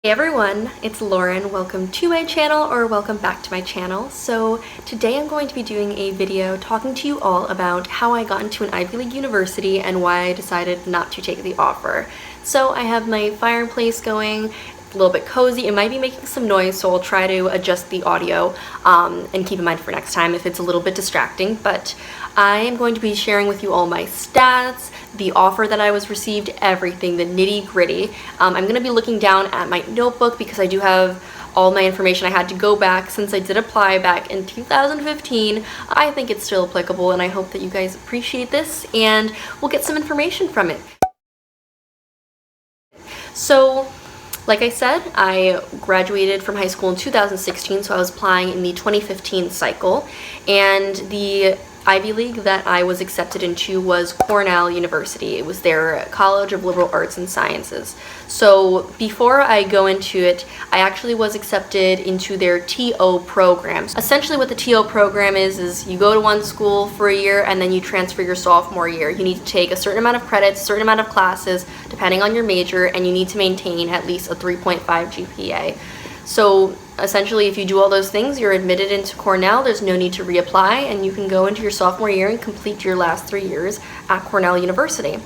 Hey everyone, it's Lauren. Welcome to my channel, or welcome back to my channel. So today I'm going to be doing a video talking to you all about how I got into an Ivy League university and why I decided not to take the offer. So I have my fireplace going, a little bit cozy. It might be making some noise, so I'll try to adjust the audio and keep in mind for next time if it's a little bit distracting. But I am going to be sharing with you all my stats, the offer that I was received, everything, the nitty gritty. I'm going to be looking down at my notebook because I do have all my information. I had to go back since I did apply back in 2015. I think it's still applicable, and I hope that you guys appreciate this and we'll get some information from it. So, like I said, I graduated from high school in 2016, so I was applying in the 2015 cycle, and the Ivy League that I was accepted into was Cornell University. It was their College of Liberal Arts and Sciences. So before I go into it, I actually was accepted into their TO programs. Essentially what the TO program is you go to one school for a year and then you transfer your sophomore year. You need to take a certain amount of credits, a certain amount of classes, depending on your major, and you need to maintain at least a 3.5 GPA. So essentially, if you do all those things, you're admitted into Cornell. There's no need to reapply, and you can go into your sophomore year and complete your last 3 years at Cornell University.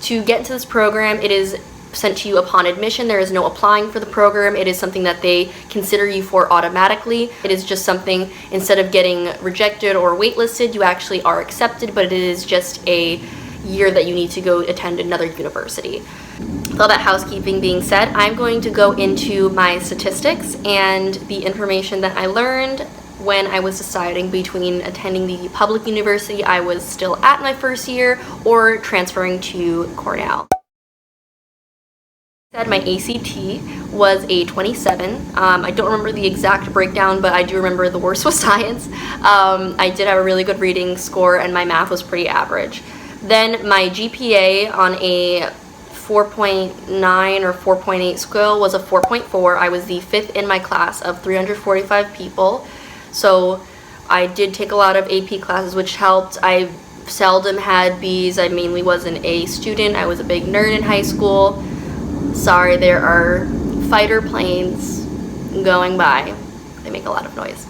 To get into this program, it is sent to you upon admission. There is no applying for the program. It is something that they consider you for automatically. It is just something, instead of getting rejected or waitlisted, you actually are accepted, but it is just a year that you need to go attend another university. With all that housekeeping being said, I'm going to go into my statistics and the information that I learned when I was deciding between attending the public university I was still at my first year or transferring to Cornell. My ACT was a 27. I don't remember the exact breakdown, but I do remember the worst was science. I did have a really good reading score, and my math was pretty average. Then my GPA on a 4.9 or 4.8 scale was a 4.4. I was the 5th in my class of 345 people. So I did take a lot of AP classes, which helped. I seldom had B's. I mainly was an A student. I was a big nerd in high school. Sorry, there are fighter planes going by. They make a lot of noise.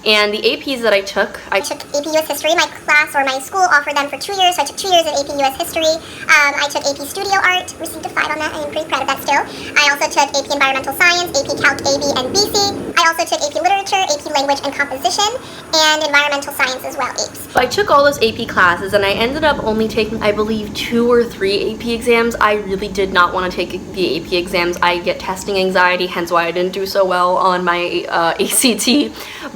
And the APs that I took AP US History. My class or my school offered them for 2 years, so I took 2 years of AP US History. I took AP Studio Art, received a 5 on that. I am pretty proud of that still. I also took AP Environmental Science, AP Calc AB and BC. I also took AP Literature, AP Language and Composition, and Environmental Science as well, APs. So I took all those AP classes, and I ended up only taking, I believe, 2 or 3 AP exams. I really did not want to take the AP exams. I get testing anxiety, hence why I didn't do so well on my ACT.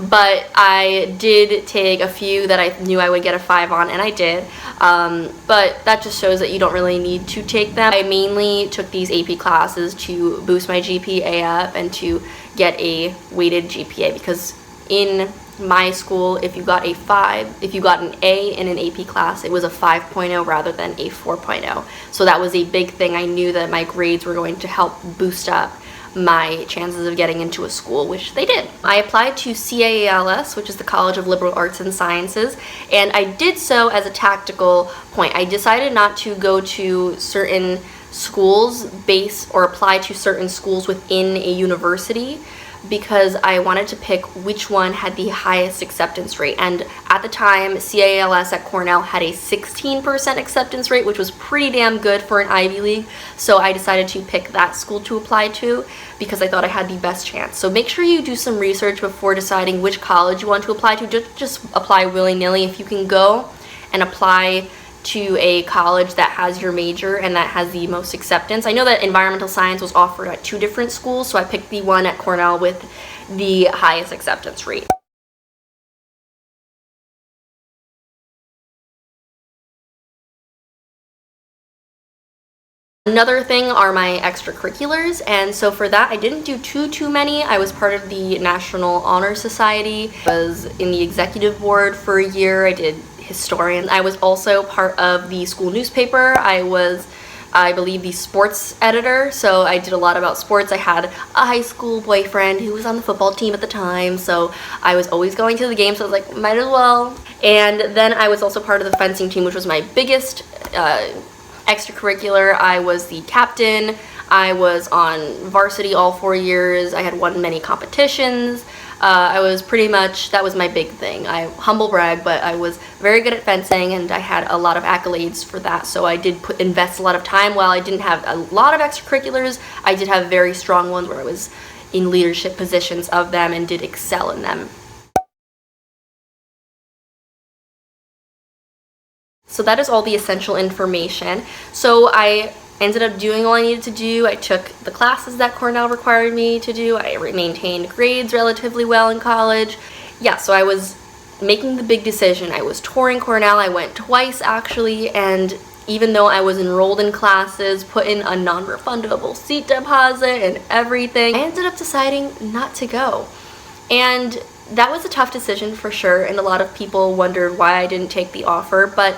But I did take a few that I knew I would get a 5 on, and I did. But that just shows that you don't really need to take them. I mainly took these AP classes to boost my GPA up and to get a weighted GPA, because in my school, if you got an A in an AP class, it was a 5.0 rather than a 4.0. So that was a big thing. I knew that my grades were going to help boost up my chances of getting into a school, which they did. I applied to CALS, which is the College of Liberal Arts and Sciences, and I did so as a tactical point. I decided not to go to certain schools or apply to certain schools within a university, because I wanted to pick which one had the highest acceptance rate. And at the time, CALS at Cornell had a 16% acceptance rate, which was pretty damn good for an Ivy League. So I decided to pick that school to apply to because I thought I had the best chance. So make sure you do some research before deciding which college you want to apply to. Just apply willy-nilly. If you can go and apply to a college that has your major and that has the most acceptance. I know that environmental science was offered at 2 different schools, so I picked the one at Cornell with the highest acceptance rate. Another thing are my extracurriculars, and so for that I didn't do too many. I was part of the National Honor Society. I was in the executive board for a year. I did historian. I was also part of the school newspaper. I was, I believe, the sports editor, so I did a lot about sports. I had a high school boyfriend who was on the football team at the time, so I was always going to the games, so I was like, might as well. And then I was also part of the fencing team, which was my biggest extracurricular. I was the captain. I was on varsity all 4 years. I had won many competitions. I was pretty much, that was my big thing. I humble brag, but I was very good at fencing and I had a lot of accolades for that. So I did invest a lot of time. While I didn't have a lot of extracurriculars, I did have very strong ones where I was in leadership positions of them and did excel in them. So that is all the essential information. So I ended up doing all I needed to do. I took the classes that Cornell required me to do. I maintained grades relatively well in college. Yeah, so I was making the big decision. I was touring Cornell. I went twice actually, and even though I was enrolled in classes, put in a non-refundable seat deposit and everything, I ended up deciding not to go. And that was a tough decision for sure, and a lot of people wondered why I didn't take the offer, but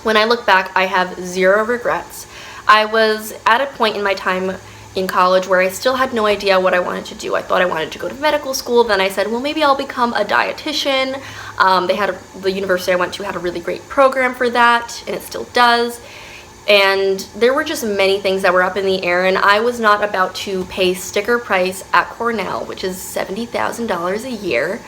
when I look back, I have zero regrets. I was at a point in my time in college where I still had no idea what I wanted to do. I thought I wanted to go to medical school. Then I said, well, maybe I'll become a dietitian. The university I went to had a really great program for that, and it still does. And there were just many things that were up in the air, and I was not about to pay sticker price at Cornell, which is $70,000 a year,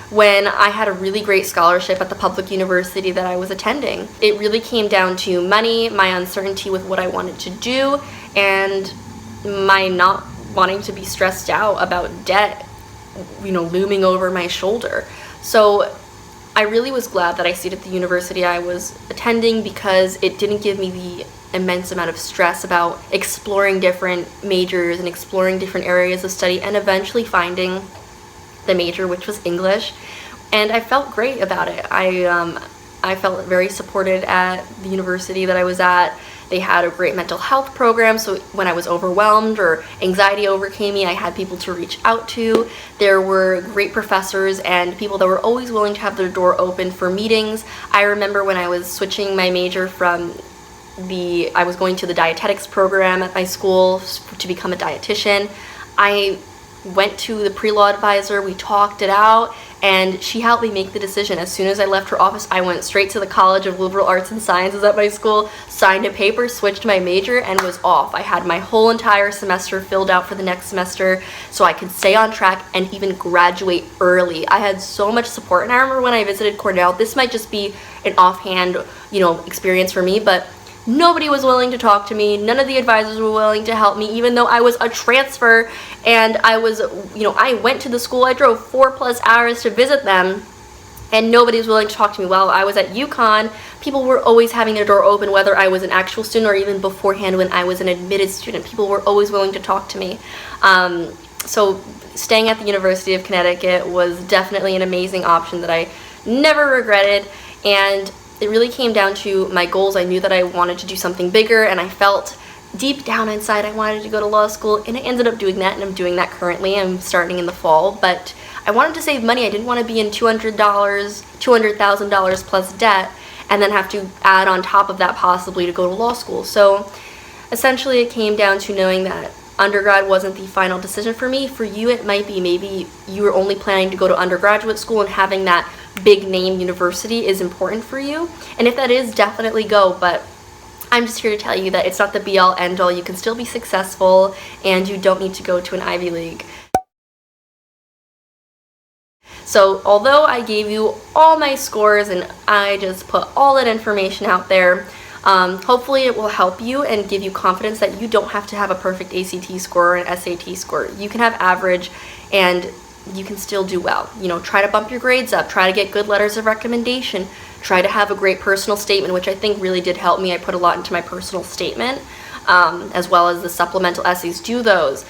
when I had a really great scholarship at the public university that I was attending. It really came down to money, my uncertainty with what I wanted to do, and my not wanting to be stressed out about debt, looming over my shoulder. So I really was glad that I stayed at the university I was attending, because it didn't give me the immense amount of stress about exploring different majors and exploring different areas of study and eventually finding the major, which was English, and I felt great about it. I felt very supported at the university that I was at. They had a great mental health program, so when I was overwhelmed or anxiety overcame me, I had people to reach out to. There were great professors and people that were always willing to have their door open for meetings. I remember when I was switching my major I was going to the dietetics program at my school to become a dietitian. I went to the pre-law advisor, we talked it out, and she helped me make the decision. As soon as I left her office, I went straight to the College of Liberal Arts and Sciences at my school, signed a paper, switched my major, and was off. I had my whole entire semester filled out for the next semester so I could stay on track and even graduate early. I had so much support, and I remember when I visited Cornell, this might just be an offhand, experience for me, but nobody was willing to talk to me. None of the advisors were willing to help me, even though I was a transfer and I was, I went to the school. I drove 4+ hours to visit them, and nobody was willing to talk to me. While I was at UConn, people were always having their door open, whether I was an actual student or even beforehand when I was an admitted student. People were always willing to talk to me. So staying at the University of Connecticut was definitely an amazing option that I never regretted, and it really came down to my goals. I knew that I wanted to do something bigger, and I felt deep down inside I wanted to go to law school, and I ended up doing that, and I'm doing that currently. I'm starting in the fall, but I wanted to save money. I didn't want to be in $200,000 plus debt and then have to add on top of that possibly to go to law school. So essentially it came down to knowing that undergrad wasn't the final decision for me. For you, it might be. Maybe you were only planning to go to undergraduate school, and having that big name university is important for you. And if that is, definitely go. But I'm just here to tell you that it's not the be-all, end-all. You can still be successful, and you don't need to go to an Ivy League. So although I gave you all my scores and I just put all that information out there, hopefully it will help you and give you confidence that you don't have to have a perfect ACT score or an SAT score. You can have average and you can still do well. Try to bump your grades up, try to get good letters of recommendation, try to have a great personal statement, which I think really did help me. I put a lot into my personal statement, as well as the supplemental essays. Do those.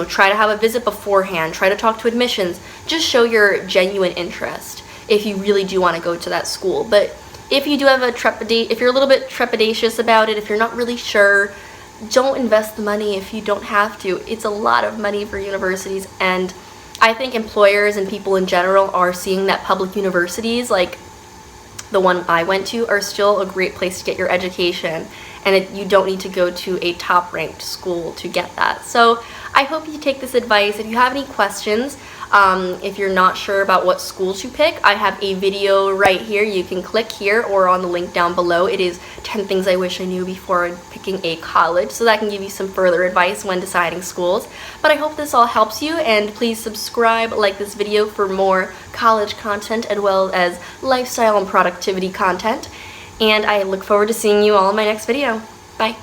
Try to have a visit beforehand, try to talk to admissions. Just show your genuine interest if you really do want to go to that school. But if you do have if you're a little bit trepidatious about it, if you're not really sure, don't invest the money if you don't have to. It's a lot of money for universities, and I think employers and people in general are seeing that public universities, like the one I went to, are still a great place to get your education, and you don't need to go to a top-ranked school to get that. So I hope you take this advice. If you have any questions, if you're not sure about what school to pick, I have a video right here. You can click here or on the link down below. It is 10 things I wish I knew before picking a college, so that can give you some further advice when deciding schools. But I hope this all helps you, and please subscribe, like this video for more college content as well as lifestyle and productivity content. And I look forward to seeing you all in my next video. Bye.